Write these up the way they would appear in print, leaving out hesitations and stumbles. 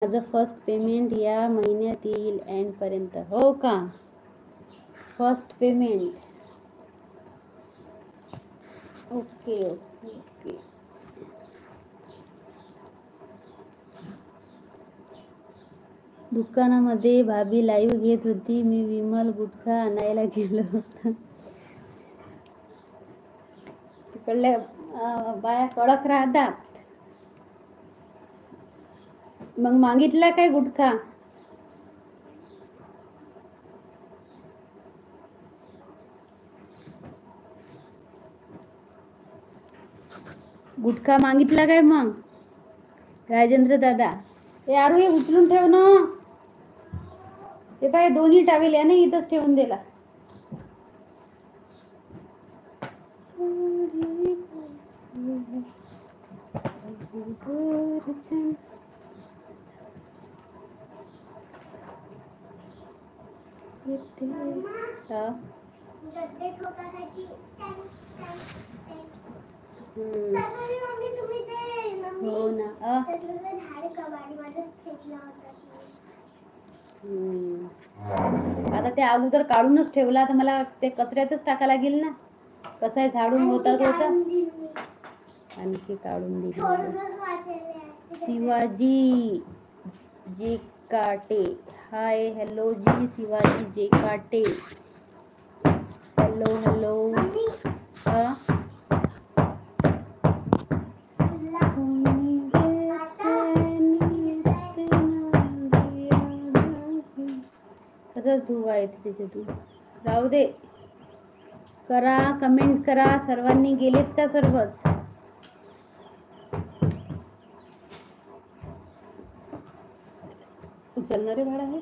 माझं first payment या महिन्यात येईल एंड पर्यंत. हो का? First payment. Okay okay okay. दुकानामध्ये भाभी लाईव्ह घेत होती. मी विमल गुटखा आणायला गेलो होतो. तिकडल्या बाया कडक राहतात. मग मागितला काय गुटखा? गुटखा मागितला काय मग राजेंद्र दादा? यार हे उचलून ठेव ना. ते काय दोन्ही टावेल याने इथंच ठेवून दिला. हो ना. आता ते अगोदर काढूनच ठेवला तर मला ते कचऱ्यातच टाका लागेल ना. कसं आहे झाडून होतात आणखी काढून दिली. शिवाजी जेकाटे. हाय हॅलो जी शिवाजी जेकाटे. Hello hello. कसं धुवायचं त्याच्यातून? राहू दे. करा कमेंट करा. सर्वांनी गेलेत का सर्वच? उचलणारे भाड आहे.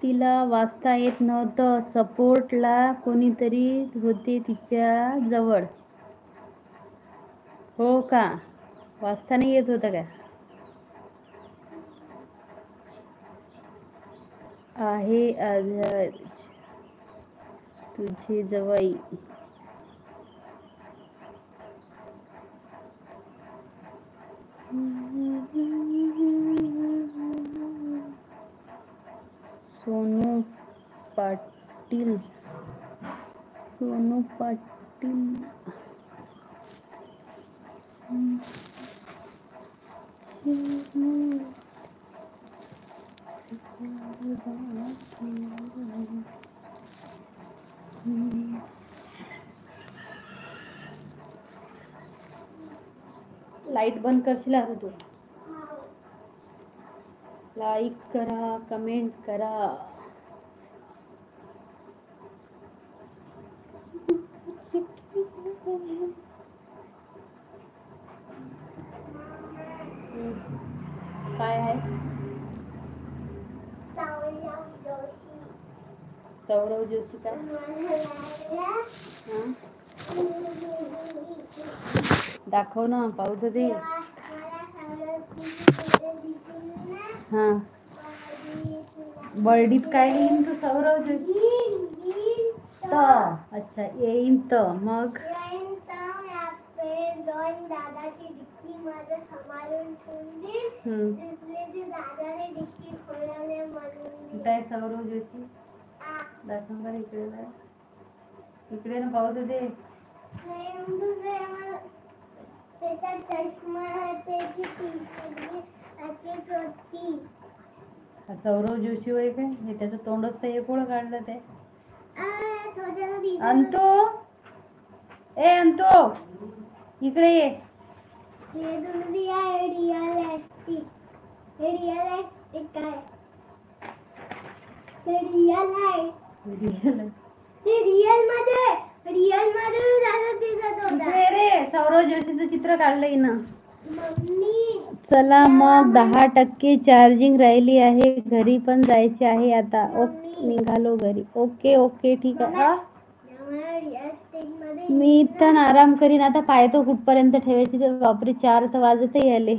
तिला वाचता येत नव्हतं. सपोर्टला कोणीतरी होते तिच्या जवळ. हो का? वाचता नाही येत होतं का? आहे आज तुझे जवळ. सोनू पाटील. सोनू पाटील. लाईट बंद करशील आता तू. लाईक करा कमेंट करा. काय आहे? सौरव जोशी का? दाखव ना पाहू तर दे. हा बर्डीत काय येईन तू? सौरव जोशी त. अच्छा येईन त. मग दादाची डिक्की मध्ये सांभाळून ठेवली. दादाने डिक्की खोलवले म्हणून. काय सौरव जोशी? दाखव बरं इकडे. इकडे ना पाहू दे. त्याचा चष्मा सौरव जोशी होय काय? हे त्याचं तोंडच तर एक ओळ काढलं ते. अंतो ए अंतो इकडे ये. सौरव जोशीचं चित्र काढलंय ना. चला मग 10% चार्जिंग राहिली आहे. घरी पण जायचे आहे आता. ओके निघालो घरी. ओके ओके ठीक आहे. मी इथं आराम करीन आता. पाहतो कुठपर्यंत ठेवायची. बापरे 4 तर वाजतही आले.